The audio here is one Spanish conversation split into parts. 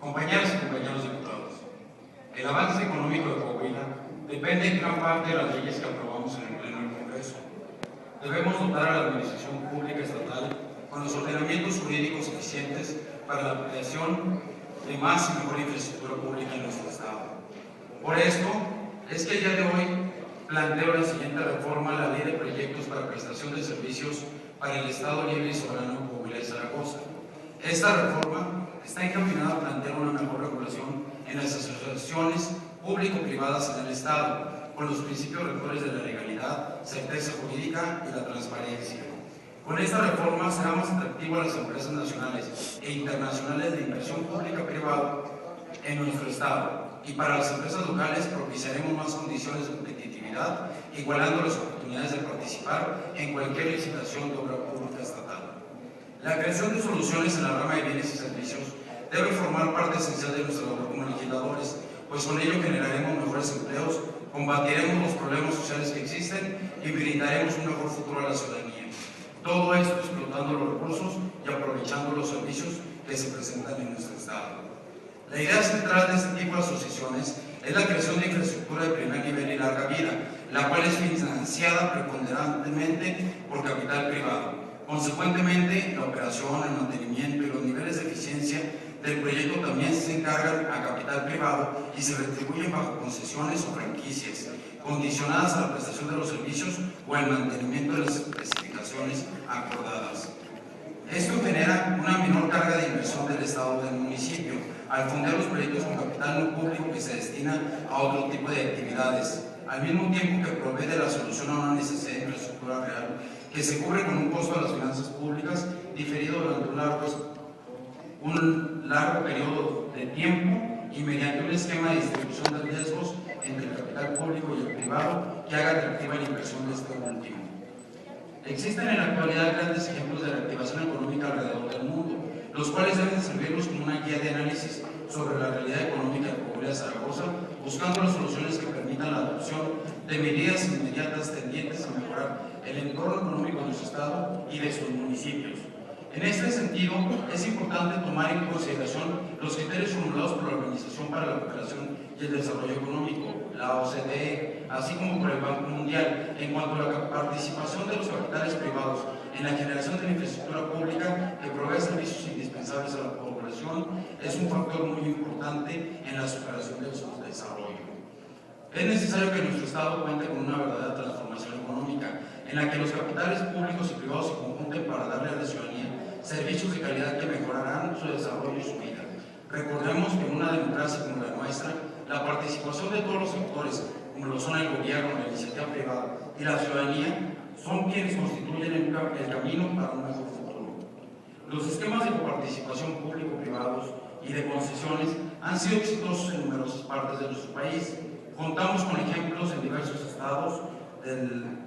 Compañeras y compañeros diputados, el avance económico de Coahuila depende en gran parte de las leyes que aprobamos en el Pleno del Congreso. Debemos dotar a la administración pública estatal con los ordenamientos jurídicos suficientes para la creación de más y mejor infraestructura pública en nuestro Estado. Por esto, es que el día de hoy planteo la siguiente reforma a la Ley de Proyectos para Prestación de Servicios para el Estado Libre y Soberano de Coahuila y Zaragoza. Esta reforma está encaminada a plantear una mejor regulación en las asociaciones público-privadas en el Estado, con los principios rectores de la legalidad, certeza jurídica y la transparencia. Con esta reforma será más atractivo a las empresas nacionales e internacionales de inversión pública-privada en nuestro Estado, y para las empresas locales propiciaremos más condiciones de competitividad, igualando las oportunidades de participar en cualquier licitación de obra pública estatal. La creación de soluciones en la rama de bienes y servicios debe formar parte esencial de nuestra labor como legisladores, pues con ello generaremos mejores empleos, combatiremos los problemas sociales que existen y brindaremos un mejor futuro a la ciudadanía. Todo esto explotando los recursos y aprovechando los servicios que se presentan en nuestro Estado. La idea central de este tipo de asociaciones es la creación de infraestructura de primer nivel y larga vida, la cual es financiada preponderantemente por capital privado. Consecuentemente, la operación, el mantenimiento y los niveles de eficiencia del proyecto también se encargan a capital privado y se retribuyen bajo concesiones o franquicias, condicionadas a la prestación de los servicios o el mantenimiento de las especificaciones acordadas. Esto genera una menor carga de inversión del Estado o del municipio, al fondear los proyectos con capital no público que se destina a otro tipo de actividades, al mismo tiempo que provee de la solución a una necesidad de infraestructura real, que se cubre con un costo de las finanzas públicas diferido durante un largo periodo de tiempo y mediante un esquema de distribución de riesgos entre el capital público y el privado que haga atractiva la inversión de este último. Existen en la actualidad grandes ejemplos de reactivación económica alrededor del mundo, los cuales deben servirnos como una guía de análisis sobre la realidad económica de Coahuila y Zaragoza, buscando las soluciones que permitan la adopción de medidas inmediatas tendientes a mejorar el entorno económico de nuestro Estado y de sus municipios. En este sentido, es importante tomar en consideración los criterios formulados por la Organización para la Cooperación y el Desarrollo Económico, la OCDE, así como por el Banco Mundial, en cuanto a la participación de los capitales privados en la generación de la infraestructura pública que provee servicios indispensables a la población, es un factor muy importante en la superación del subdesarrollo. Es necesario que nuestro Estado cuente con una verdadera transformación económica, en la que los capitales públicos y privados se conjunten para darle a la ciudadanía servicios de calidad que mejorarán su desarrollo y su vida. Recordemos que en una democracia como la nuestra, la participación de todos los sectores, como lo son el gobierno, la iniciativa privada y la ciudadanía, son quienes constituyen el camino para un mejor futuro. Los esquemas de coparticipación público-privados y de concesiones han sido exitosos en numerosas partes de nuestro país. Contamos con ejemplos en diversos estados de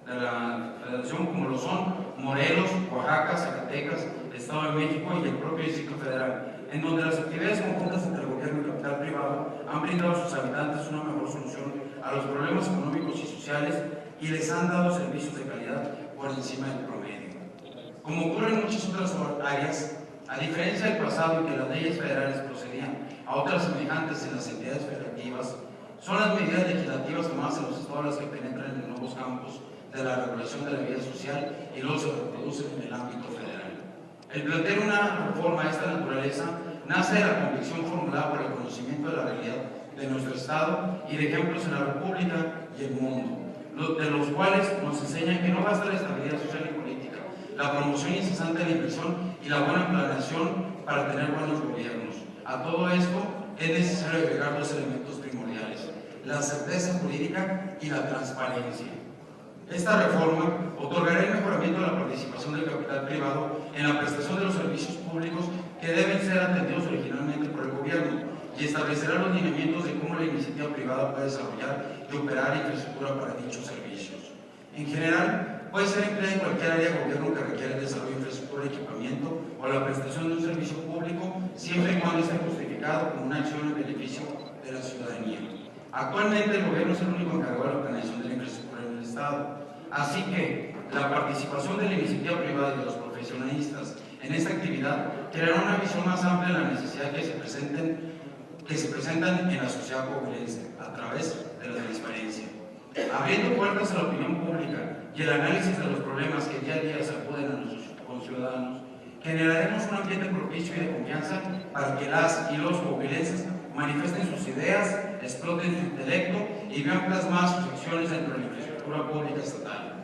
la Federación, como lo son Morelos, Oaxaca, Zacatecas, Estado de México y el propio Distrito Federal, en donde las actividades conjuntas entre el gobierno y el capital privado han brindado a sus habitantes una mejor solución a los problemas económicos y sociales y les han dado servicios de calidad por encima del promedio. Como ocurre en muchas otras áreas, a diferencia del pasado en que las leyes federales procedían a otras semejantes en las entidades federativas, son las medidas legislativas tomadas en los estados las que penetran en nuevos campos de la regulación de la vida social y luego se reproducen en el ámbito federal. El plantear una reforma de esta naturaleza nace de la convicción formulada por el conocimiento de la realidad de nuestro Estado y de ejemplos en la República y el mundo, de los cuales nos enseñan que no basta la estabilidad social y política, la promoción incesante de la inversión y la buena planeación para tener buenos gobiernos. A todo esto es necesario agregar dos elementos primordiales: la certeza jurídica y la transparencia. Esta reforma otorgará el mejoramiento de la participación del capital privado en la prestación de los servicios públicos que deben ser atendidos originalmente por el gobierno y establecerá los lineamientos de cómo la iniciativa privada puede desarrollar y operar infraestructura para dichos servicios. En general, puede ser empleada en cualquier área de gobierno que requiera el desarrollo de infraestructura, equipamiento o la prestación de un servicio público, siempre y cuando esté justificado como una acción en beneficio de la ciudadanía. Actualmente el gobierno es el único encargado de la planeación de la infraestructura en el Estado, así que la participación de la iniciativa privada y de los profesionistas en esta actividad creará una visión más amplia de la necesidad que se presentan en la sociedad coahuilense a través de la transparencia, abriendo puertas a la opinión pública y el análisis de los problemas que día a día sacuden a nuestros conciudadanos. Generaremos un ambiente propicio y de confianza para que las y los coahuilenses manifiesten sus ideas, exploten su intelecto y vean plasmadas sus acciones dentro de la infraestructura pública estatal.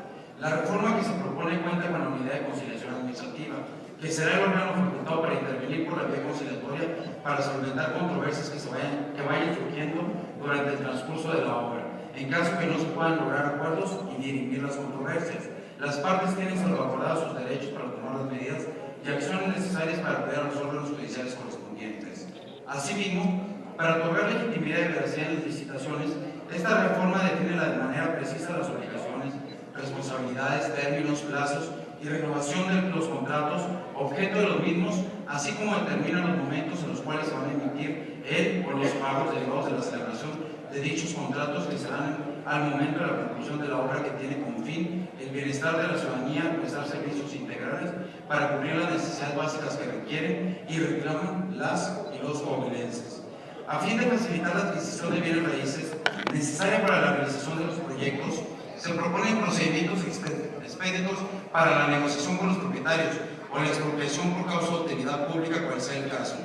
La reforma que se propone cuenta con la unidad de conciliación administrativa, que será el órgano facultado para intervenir por la vía conciliatoria para solventar controversias que vayan surgiendo durante el transcurso de la obra. En caso que no se puedan lograr acuerdos y dirimir las controversias, las partes tienen salvaguardados sus derechos para tomar las medidas y acciones necesarias para apoyar a los órganos judiciales correspondientes. Asimismo, para otorgar legitimidad y veracidad en las licitaciones, esta reforma define de manera precisa las obligaciones, responsabilidades, términos, plazos y renovación de los contratos, objeto de los mismos, así como determina los momentos en los cuales se van a emitir el o los pagos derivados de la celebración de dichos contratos, que serán al momento de la conclusión de la obra, que tiene como fin el bienestar de la ciudadanía, prestar servicios integrales para cubrir las necesidades básicas que requieren y reclaman las y los coahuilenses. A fin de facilitar la adquisición de bienes raíces necesaria para la realización de los proyectos, se proponen procedimientos expeditos para la negociación con los propietarios o la expropiación por causa de utilidad pública, cual sea el caso.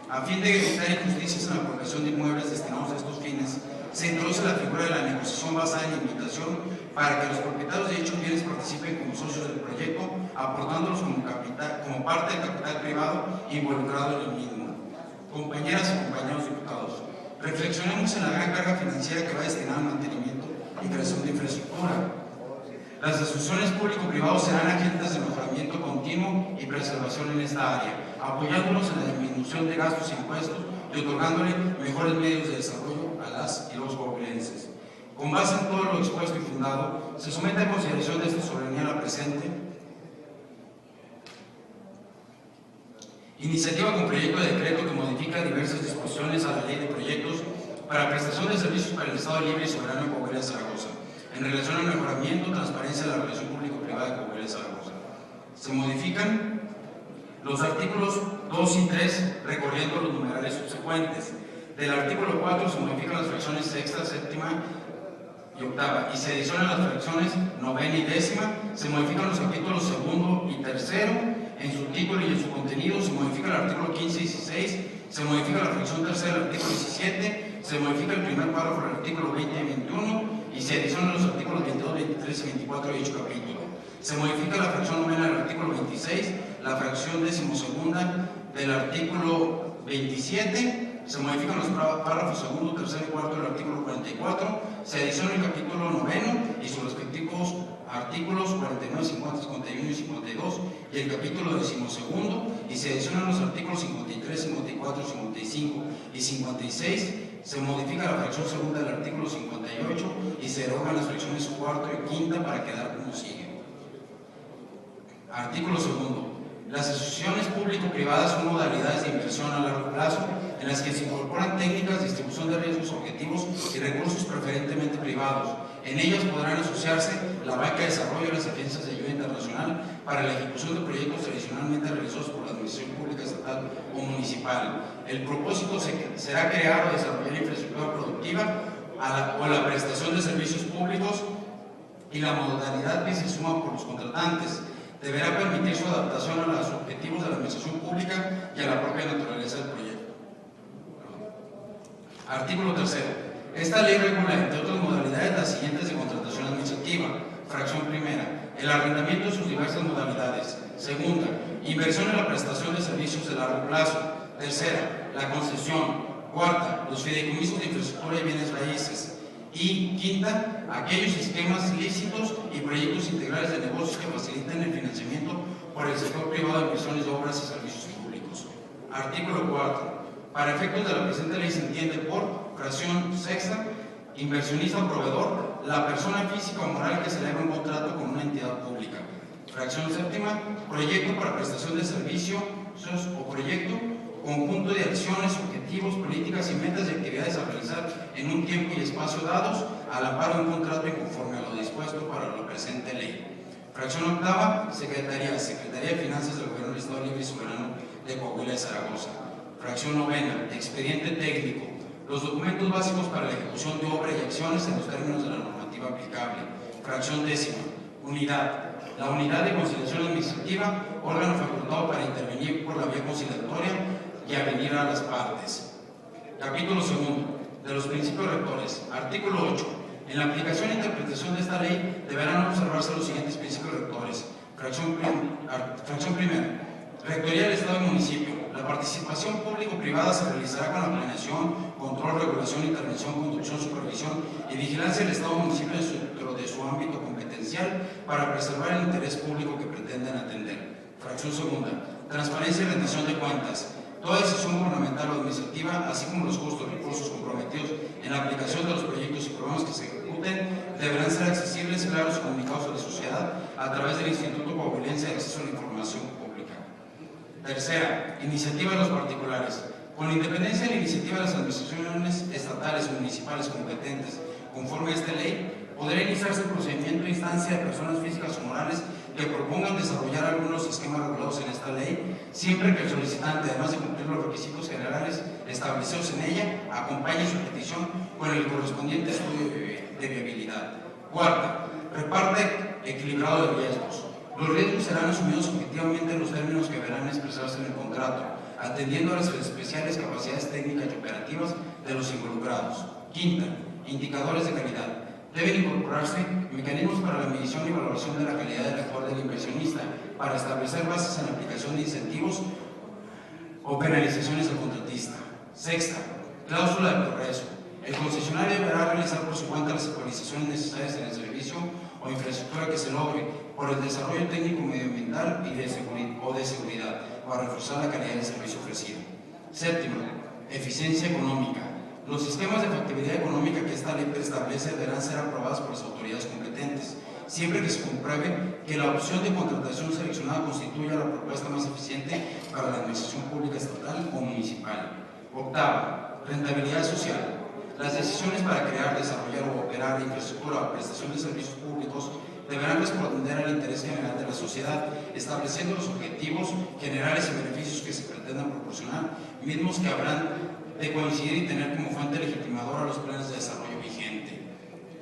A fin de evitar injusticias en la apropiación de inmuebles destinados a estos fines, se introduce la figura de la negociación basada en invitación para que los propietarios de dichos bienes participen como socios del proyecto, aportándolos como parte del capital privado involucrado en el mismo. Compañeras y compañeros diputados, reflexionemos en la gran carga financiera que va destinada al mantenimiento y creación de infraestructura. Las asociaciones público-privados serán agentes de mejoramiento continuo y preservación en esta área, apoyándonos en la disminución de gastos e impuestos y otorgándole mejores medios de desarrollo a las y los coahuilenses. Con base en todo lo expuesto y fundado, se somete a consideración de esta soberanía la presente iniciativa con proyecto de decreto que modifica diversas disposiciones a la Ley de Proyectos para prestación de servicios para el Estado libre y soberano de Coahuila de Zaragoza, en relación al mejoramiento y transparencia de la relación público-privada de Coahuila de Zaragoza. Se modifican los artículos 2 y 3, recorriendo los numerales subsecuentes. Del artículo 4 se modifican las fracciones sexta, séptima y octava, y se adicionan las fracciones novena y décima. Se modifican los capítulos segundo y tercero en su título y en su contenido. Se modifica el artículo 15 y 16, se modifica la fracción tercera del artículo 17, se modifica el primer párrafo del artículo 20 y 21, y se adicionan los artículos 22, 23 y 24 de dicho capítulo. Se modifica la fracción novena del artículo 26, la fracción decimosegunda del artículo 27, se modifican los párrafos segundo, tercero y cuarto del artículo 44, se adiciona el capítulo noveno y sus respectivos artículos 49, 50, 51 y 52 y el capítulo decimosegundo, y se adicionan los artículos 53, 54, 55 y 56. Se modifica la fracción segunda del artículo 58 y se derogan las fracciones cuarto y quinta para quedar como sigue. Artículo segundo. Las asociaciones público-privadas son modalidades de inversión a largo plazo en las que se incorporan técnicas de distribución de riesgos objetivos y recursos preferentemente privados. En ellas podrán asociarse la banca de desarrollo y las agencias de ayuda internacional para la ejecución de proyectos tradicionalmente realizados por la administración pública estatal o municipal. El propósito será crear o desarrollar infraestructura productiva o la prestación de servicios públicos, y la modalidad que se suma por los contratantes deberá permitir su adaptación a los objetivos de la administración pública y a la propia naturaleza del proyecto. Artículo 3. Esta ley regula, entre otras modalidades, las siguientes de contratación administrativa. Fracción primera, el arrendamiento de sus diversas modalidades. Segunda, inversión en la prestación de servicios de largo plazo. Tercera, la concesión. Cuarta, los fideicomisos de infraestructura y bienes raíces. Y quinta, aquellos esquemas lícitos y proyectos integrales de negocios que faciliten el financiamiento por el sector privado de inversiones de obras y servicios públicos. Artículo 4. Para efectos de la presente ley se entiende por fracción sexta, inversionista o proveedor, la persona física o moral que celebra un contrato con una entidad pública. Fracción séptima, proyecto para prestación de servicios o proyecto, conjunto de acciones, objetivos, políticas y metas de actividades a realizar en un tiempo y espacio dados, al amparo de un contrato y conforme a lo dispuesto para la presente ley. Fracción octava, Secretaría de Finanzas del Gobierno del Estado Libre y Soberano de de Coahuila y Zaragoza. Fracción novena, expediente técnico. Los documentos básicos para la ejecución de obra y acciones en los términos de la normativa aplicable. Fracción décima, unidad. La unidad de conciliación administrativa, órgano facultado para intervenir por la vía conciliatoria y avenir a las partes. Capítulo segundo, de los principios rectores. Artículo 8. En la aplicación e interpretación de esta ley deberán observarse los siguientes principios rectores. Fracción primera. Rectoría del Estado y Municipio. La participación público-privada se realizará con la planeación, control, regulación, intervención, conducción, supervisión y vigilancia del Estado y Municipio dentro de su ámbito competencial para preservar el interés público que pretenden atender. Fracción segunda. Transparencia y rendición de cuentas. Toda decisión gubernamental o administrativa, así como los costos y recursos comprometidos en la aplicación de los proyectos y programas que se ejecuten, deberán ser accesibles, claros y comunicados a la sociedad a través del Instituto Coahuilense de Acceso a la Información Pública. Tercera, iniciativa de los particulares. Con la independencia de la iniciativa de las administraciones estatales o municipales competentes, conforme a esta ley, podrá iniciarse el procedimiento de instancia de personas físicas o morales que propongan desarrollar algunos esquemas regulados en esta ley, siempre que el solicitante, además de cumplir los requisitos generales establecidos en ella, acompañe su petición con el correspondiente estudio de viabilidad. Cuarta, reparte equilibrado de riesgos. Los riesgos serán asumidos objetivamente en los términos que verán expresarse en el contrato, atendiendo a las especiales capacidades técnicas y operativas de los involucrados. Quinta, indicadores de calidad. Deben incorporarse mecanismos para la medición y valoración de la calidad del actuar del inversionista, para establecer bases en la aplicación de incentivos o penalizaciones al contratista. Sexta, cláusula de progreso. El concesionario deberá realizar por su cuenta las actualizaciones necesarias en el servicio o infraestructura que se logre por el desarrollo técnico medioambiental y de seguridad para reforzar la calidad del servicio ofrecido. Séptima, eficiencia económica. Los sistemas de factibilidad económica que esta ley establece deberán ser aprobados por las autoridades competentes, siempre que se compruebe que la opción de contratación seleccionada constituya la propuesta más eficiente para la administración pública estatal o municipal. Octava, rentabilidad social. Las decisiones para crear, desarrollar o operar infraestructura o prestación de servicios públicos deberán responder al interés general de la sociedad, estableciendo los objetivos generales y beneficios que se pretendan proporcionar, mismos que habrán de coincidir y tener como fuente legitimadora los planes de desarrollo vigente.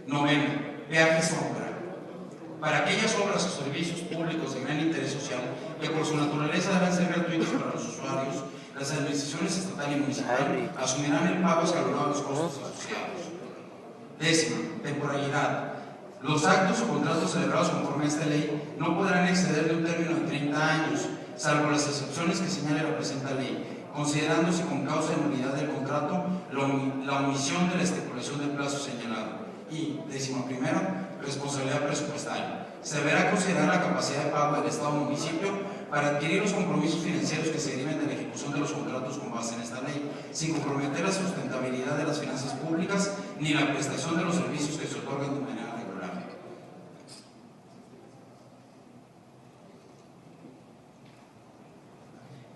Novena, peajes a obra. Para aquellas obras o servicios públicos de gran interés social que por su naturaleza deben ser gratuitos para los usuarios, las administraciones estatal y municipal asumirán el pago escalonado de los costos asociados. Décima, temporalidad. Los actos o contratos celebrados conforme a esta ley no podrán exceder de un término de 30 años, salvo las excepciones que señale la presente ley, considerándose con causa de nulidad del contrato la omisión de la estipulación del plazo señalado. Y, décima primera, responsabilidad presupuestaria. Se deberá considerar la capacidad de pago del Estado o municipio para adquirir los compromisos financieros que se deriven de la ejecución de los contratos con base en esta ley, sin comprometer la sustentabilidad de las finanzas públicas ni la prestación de los servicios que se otorgan de manera regular.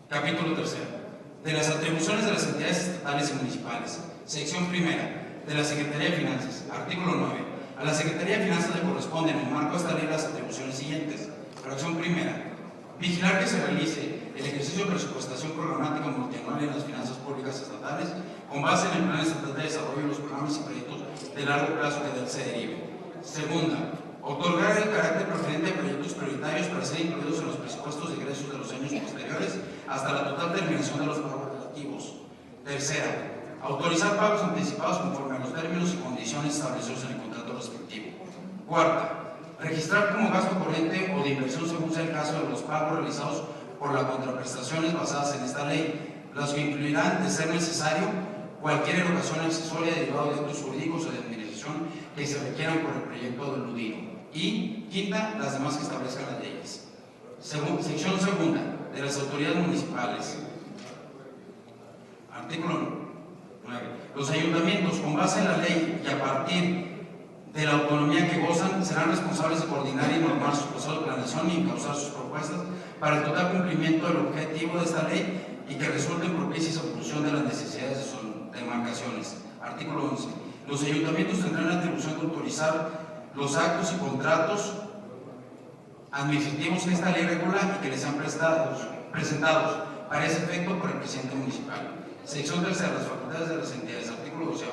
Capítulo tercero. De las atribuciones de las entidades estatales y municipales. Sección primera. De la Secretaría de Finanzas. Artículo 9. A la Secretaría de Finanzas le corresponden en el marco de esta ley las atribuciones siguientes. Fracción primera. Vigilar que se realice el ejercicio de presupuestación programática multianual en las finanzas públicas estatales con base en el Plan Estatal de Desarrollo de los programas y proyectos de largo plazo que de él se deriven. Segunda. Otorgar el carácter preferente a proyectos prioritarios para ser incluidos en los presupuestos de ingresos de los años posteriores hasta la total terminación de los pagos relativos. Tercera. Autorizar pagos anticipados conforme a los términos y condiciones establecidos en el contrato respectivo. Cuarta. Registrar como gasto corriente o de inversión según sea el caso de los pagos realizados por las contraprestaciones basadas en esta ley, las que incluirán, de ser necesario, cualquier erogación accesoria derivada de actos jurídicos o de administración que se requieran por el proyecto aludido. Y, quinta, las demás que establezcan las leyes. Sección segunda, de las autoridades municipales. Artículo 9. Los ayuntamientos, con base en la ley y a partir de la autonomía que gozan, serán responsables de coordinar y normar su proceso de planeación y encauzar sus propuestas para el total cumplimiento del objetivo de esta ley y que resulten propicias a función de las necesidades de sus demarcaciones. Artículo 11. Los ayuntamientos tendrán la atribución de autorizar los actos y contratos administrativos que esta ley regula y que les sean presentados para ese efecto por el presidente municipal. Sección tercera, las facultades de las entidades, artículo 12.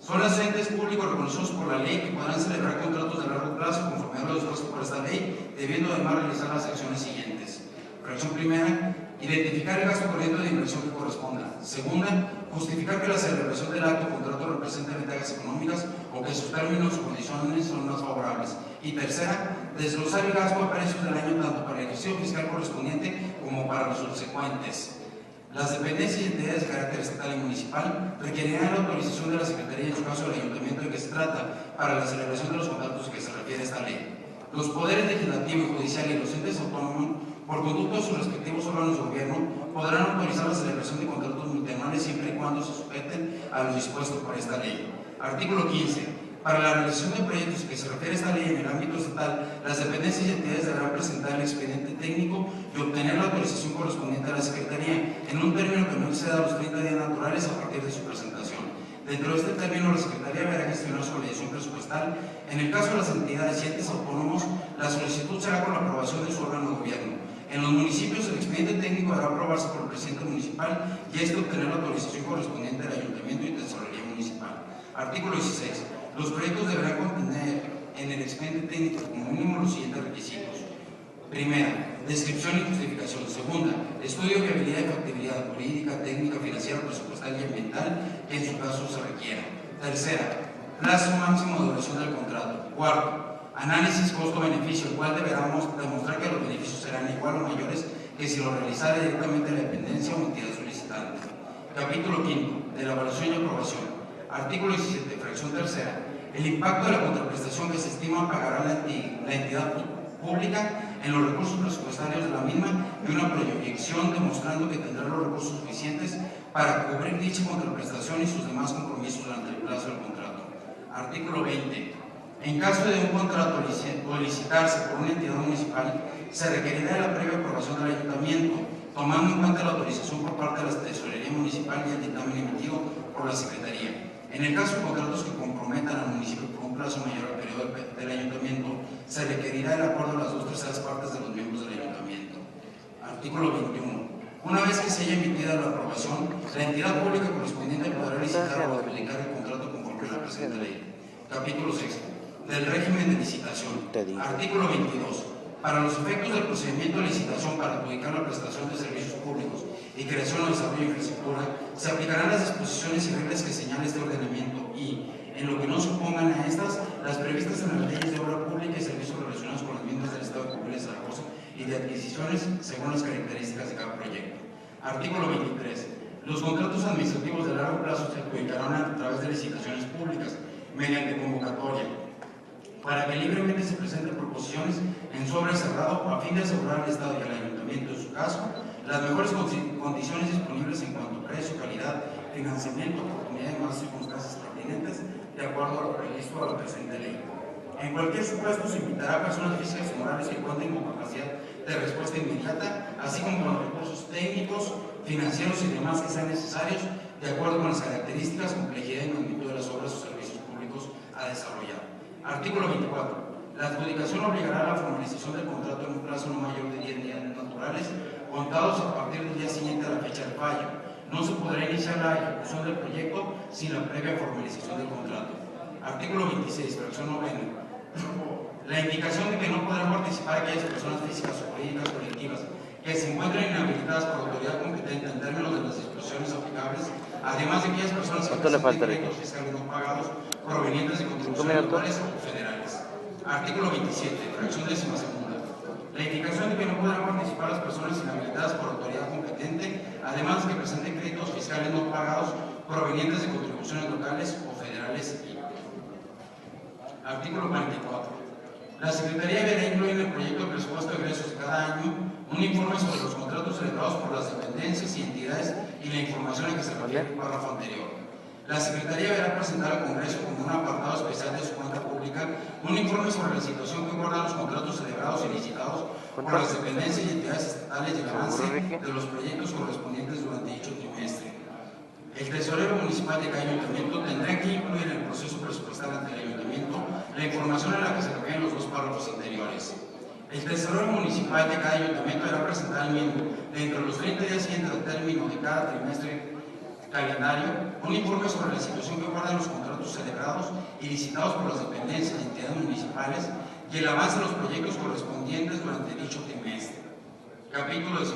Son los entes públicos reconocidos por la ley que podrán celebrar contratos de largo plazo conforme a lo dispuesto por esta ley, debiendo además realizar las acciones siguientes. Fracción primera, identificar el gasto corriente de inversión que corresponda. Segunda, justificar que la celebración del acto o contrato represente ventajas económicas o que sus términos o condiciones son más favorables. Y tercera, desglosar el gasto a precios del año tanto para el ejercicio fiscal correspondiente como para los subsecuentes. Las dependencias y entidades de carácter estatal y municipal requerirán la autorización de la Secretaría, en su caso del Ayuntamiento de que se trata, para la celebración de los contratos a que se refiere esta ley. Los poderes legislativo y judicial y los entes autónomos, por conducto de sus respectivos órganos de gobierno, podrán autorizar la celebración de contratos multianuales siempre y cuando se sujeten a lo dispuesto por esta ley. Artículo 15. Para la realización de proyectos que se refiere a esta ley en el ámbito estatal, las dependencias y entidades deberán presentar el expediente técnico y obtener la autorización correspondiente a la Secretaría en un término que no exceda los 30 días naturales a partir de su presentación. Dentro de este término, la Secretaría deberá gestionar su mediación presupuestal. En el caso de las entidades y entes autónomos, la solicitud será con la aprobación de su órgano de gobierno. En los municipios, el expediente técnico deberá aprobarse por el presidente municipal y este obtener la autorización correspondiente al Ayuntamiento y Tesorería Municipal. Artículo 16. Los proyectos deberán contener en el expediente técnico como mínimo los siguientes requisitos. Primera, descripción y justificación. Segunda, estudio de viabilidad y factibilidad jurídica, técnica, financiera, presupuestal y ambiental, que en su caso se requiera. Tercera, plazo máximo de duración del contrato. Cuarto, análisis costo-beneficio, el cual deberemos demostrar que los beneficios serán igual o mayores que si lo realizara directamente la dependencia o entidad solicitante. Capítulo quinto, de la evaluación y aprobación. Artículo 17, fracción tercera. El impacto de la contraprestación que se estima pagará la entidad pública en los recursos presupuestarios de la misma y una proyección demostrando que tendrá los recursos suficientes para cubrir dicha contraprestación y sus demás compromisos durante el plazo del contrato. Artículo 20. En caso de un contrato licitarse por una entidad municipal, se requerirá la previa aprobación del Ayuntamiento, tomando en cuenta la autorización por parte de la Tesorería Municipal y el dictamen emitido por la Secretaría. En el caso de contratos que comprometan al municipio por un plazo mayor al periodo del Ayuntamiento, se requerirá el acuerdo de las 2/3 partes de los miembros del Ayuntamiento. Artículo 21. Una vez que se haya emitida la aprobación, la entidad pública correspondiente podrá licitar o adjudicar el contrato conforme a la presente ley. Capítulo 6. Del régimen de licitación. Artículo 22. Para los efectos del procedimiento de licitación para adjudicar la prestación de servicios públicos y creación o desarrollo de infraestructura, se aplicarán las disposiciones y reglas que señala este ordenamiento y, en lo que no se opongan a estas, las previstas en las leyes de obra pública y servicios relacionados con los miembros del Estado de Coahuila y Zaragoza y de adquisiciones según las características de cada proyecto. Artículo 23. Los contratos administrativos de largo plazo se adjudicarán a través de licitaciones públicas mediante convocatoria, para que libremente se presenten proposiciones en sobre cerrado a fin de asegurar al Estado y al Ayuntamiento, en su caso, las mejores condiciones disponibles en cuanto a precio, calidad, financiamiento, oportunidad y más circunstancias pertinentes, de acuerdo a lo previsto a la presente ley. En cualquier supuesto se invitará a personas físicas y morales que cuenten con capacidad de respuesta inmediata, así como con los recursos técnicos, financieros y demás que sean necesarios, de acuerdo con las características, complejidad y magnitud de las obras o servicios públicos a desarrollar. Artículo 24. La adjudicación obligará a la formalización del contrato en un plazo no mayor de 10 días naturales, contados a partir del día siguiente a la fecha del fallo. No se podrá iniciar la ejecución del proyecto sin la previa formalización del contrato. Artículo 26, fracción novena. La indicación de que no podrán participar aquellas personas físicas o jurídicas colectivas que se encuentren inhabilitadas por autoridad competente en términos de las disposiciones aplicables, además de aquellas personas que presenten créditos fiscales no pagados provenientes de contribuciones locales o federales. Artículo 27, fracción 12ª. La indicación de que no podrán participar las personas inhabilitadas por autoridad competente, además de que presenten créditos fiscales no pagados provenientes de contribuciones locales o federales. Artículo 44. La Secretaría deberá incluir en el proyecto de presupuesto de egresos de cada año un informe sobre los contratos celebrados por las dependencias y entidades y la información a que se refiere el párrafo anterior. La Secretaría deberá presentar al Congreso como un apartado especial de su cuenta pública un informe sobre la situación que guardan los contratos celebrados y licitados por las dependencias y entidades estatales y el avance de los proyectos correspondientes durante dicho trimestre. El tesorero municipal de cada ayuntamiento tendrá que incluir en el proceso presupuestal ante el ayuntamiento la información en la que se refieren los dos párrafos anteriores. El tesorero municipal de cada ayuntamiento deberá presentar al mismo dentro de los 30 días siguientes al término de cada trimestre calendario, un informe sobre la situación que guardan los contratos celebrados y licitados por las dependencias y entidades municipales y el avance de los proyectos correspondientes durante dicho trimestre. Capítulo 11.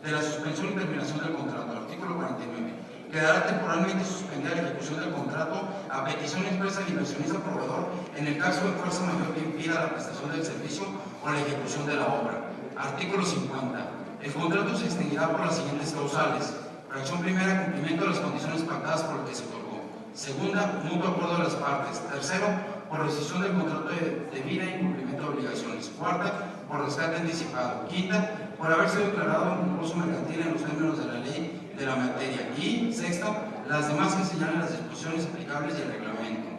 De la suspensión y terminación del contrato. Artículo 49. Quedará temporalmente suspendida la ejecución del contrato a petición expresa del inversionista proveedor en el caso de fuerza mayor que impida la prestación del servicio o la ejecución de la obra. Artículo 50. El contrato se extinguirá por las siguientes causales. Fracción primera, cumplimiento de las condiciones pactadas por el que se otorgó. Segunda, mutuo acuerdo de las partes. Tercero, por rescisión del contrato de vida e incumplimiento de obligaciones. Cuarta, por rescate anticipado. Quinta, por haber sido declarado un concurso mercantil en los términos de la ley de la materia. Y sexto, las demás que señalen las disposiciones aplicables y el reglamento.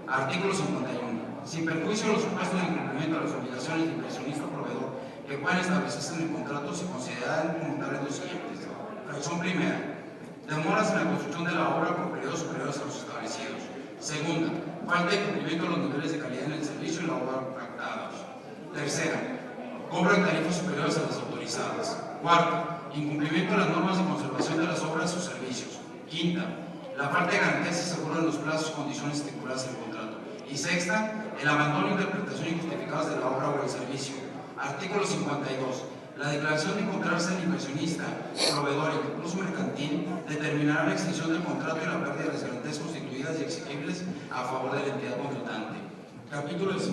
Artículo 51. Sin perjuicio de los supuestos de incumplimiento de las obligaciones del inversionista proveedor que puedan establecerse en el contrato, se considerarán como tales los siguientes. Fracción primera. Demoras en la construcción de la obra por periodos superiores a los establecidos. Segunda. Falta de cumplimiento de los niveles de calidad en el servicio y la obra pactados. Tercera. Cobro de tarifas superiores a las autorizadas. Cuarta. Incumplimiento de las normas de conservación de las obras o servicios. Quinta. La falta de garantías y seguro en los plazos y condiciones estipuladas en el contrato. Y sexta. El abandono, interpretación injustificadas de la obra o el servicio. Artículo 52. La declaración de encontrarse el inversionista, proveedor y concurso mercantil determinará la extinción del contrato y la pérdida de las garantías constituidas y exigibles a favor de la entidad contratante. Capítulo 12.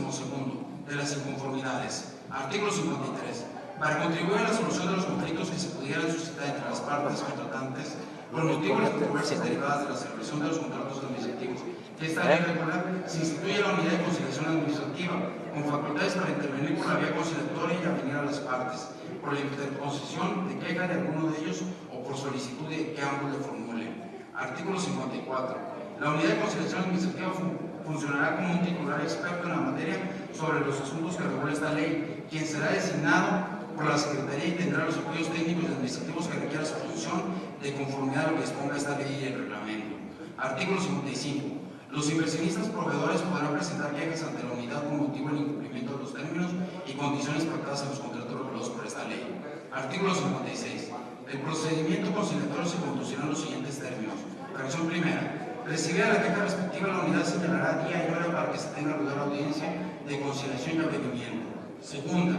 De las inconformidades. Artículo 53. Para contribuir a la solución de los conflictos que se pudieran suscitar entre las partes contratantes por motivo de las controversias derivadas de la celebración de los contratos administrativos, esta ley regular se instituye la unidad de conciliación administrativa con facultades para intervenir por la vía conciliatoria y avenir a las partes, por la interposición de queja de alguno de ellos o por solicitud de que ambos le formulen. Artículo 54. La unidad de conciliación administrativa funcionará como un titular experto en la materia sobre los asuntos que regula esta ley, quien será designado por la Secretaría y tendrá los apoyos técnicos y administrativos que requiera su función de conformidad a lo que disponga esta ley y el reglamento. Artículo 55. Los inversionistas proveedores podrán presentar quejas ante la unidad con motivo del incumplimiento de los términos y condiciones pactadas en los contratos regulados por esta ley. Artículo 56. El procedimiento conciliatorio se conducirá en los siguientes términos. Fracción primera. Recibida la queja respectiva, la unidad señalará día y hora para que se tenga lugar audiencia de conciliación y avenimiento. Segunda.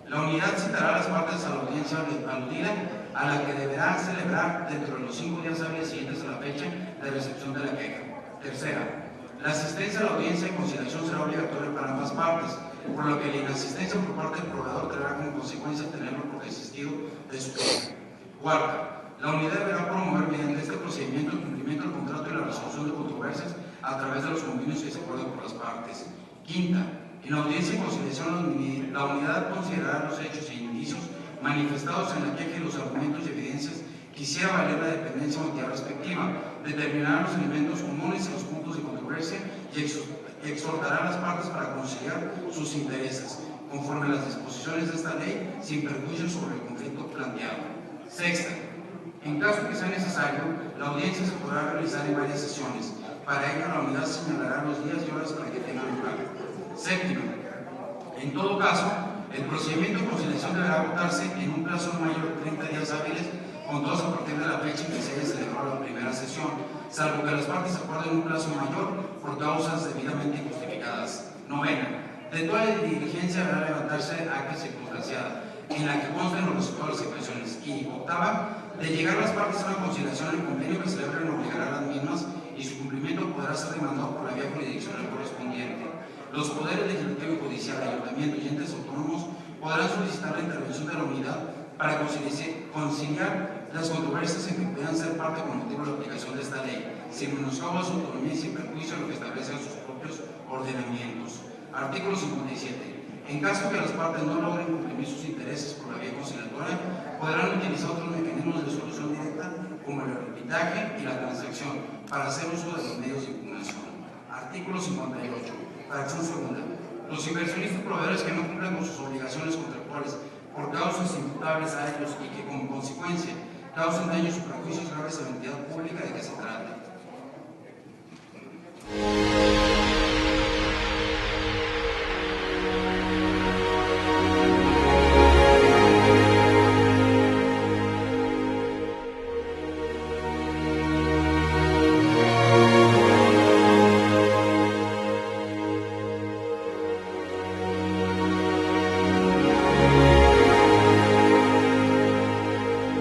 La unidad citará a las partes a la audiencia aludida, a la que deberá celebrar dentro de los 5 días hábiles siguientes a la fecha de recepción de la queja. Tercera, la asistencia a la audiencia de conciliación será obligatoria para ambas partes, por lo que la inasistencia por parte del proveedor tendrá como consecuencia tenerlo por desistido de su queja. Cuarta, la unidad deberá promover mediante este procedimiento el cumplimiento del contrato y la resolución de controversias a través de los convenios que se acuerden por las partes. Quinta, en la audiencia de conciliación la unidad considerará los hechos e indicios manifestados en la queja y los argumentos y evidencias que hiciera valer la dependencia o entidad respectiva, determinará los elementos comunes y los puntos de controversia y exhortará a las partes para conciliar sus intereses, conforme a las disposiciones de esta ley, sin perjuicio sobre el conflicto planteado. Sexta, en caso que sea necesario, la audiencia se podrá realizar en varias sesiones. Para ello, la unidad señalará los días y horas para que tenga lugar. Séptima, en todo caso, el procedimiento de conciliación deberá votarse en un plazo no mayor de 30 días hábiles, contados a partir de la fecha en que se haya celebrado la primera sesión, salvo que las partes acuerden un plazo mayor por causas debidamente justificadas. Novena, de toda diligencia deberá levantarse acta circunstanciada, en la que consten los resultados de las expresiones. Y octava, de llegar las partes a una conciliación, el convenio que celebren obligará a las mismas y su cumplimiento podrá ser demandado por la vía jurisdiccional correspondiente. Los poderes legislativo y judicial, ayuntamiento y entes autónomos podrán solicitar la intervención de la unidad para conciliar las controversias en que puedan ser parte con motivo de la aplicación de esta ley, sin menoscabo a su autonomía y sin perjuicio a lo que establecen sus propios ordenamientos. Artículo 57. En caso que las partes no logren cumplir sus intereses por la vía conciliatoria, podrán utilizar otros mecanismos de solución directa como el arbitraje y la transacción para hacer uso de los medios de impugnación. Artículo 58. Fracción segunda. Los inversionistas proveedores que no cumplan con sus obligaciones contractuales por causas imputables a ellos y que como consecuencia causen daños o perjuicios graves a la entidad pública de que se trate,